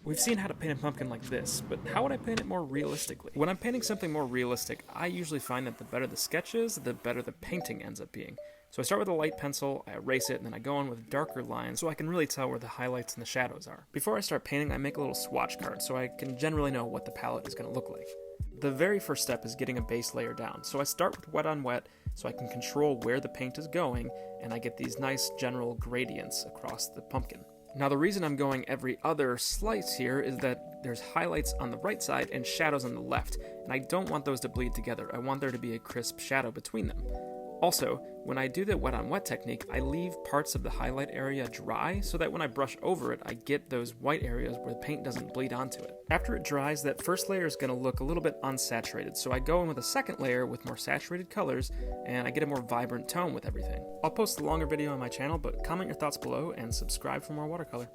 We've seen how to paint a pumpkin like this, but how would I paint it more realistically? When I'm painting something more realistic, I usually find that the better the sketch is, the better the painting ends up being. So I start with a light pencil, I erase it, and then I go on with darker lines so I can really tell where the highlights and the shadows are. Before I start painting, I make a little swatch card so I can generally know what the palette is going to look like. The very first step is getting a base layer down, so I start with wet on wet so I can control where the paint is going, and I get these nice general gradients across the pumpkin. Now the reason I'm going every other slice here is that there's highlights on the right side and shadows on the left, and I don't want those to bleed together. I want there to be a crisp shadow between them. Also, when I do the wet on wet technique, I leave parts of the highlight area dry so that when I brush over it, I get those white areas where the paint doesn't bleed onto it. After it dries, that first layer is going to look a little bit unsaturated, so I go in with a second layer with more saturated colors, and I get a more vibrant tone with everything. I'll post a longer video on my channel, but comment your thoughts below and subscribe for more watercolor.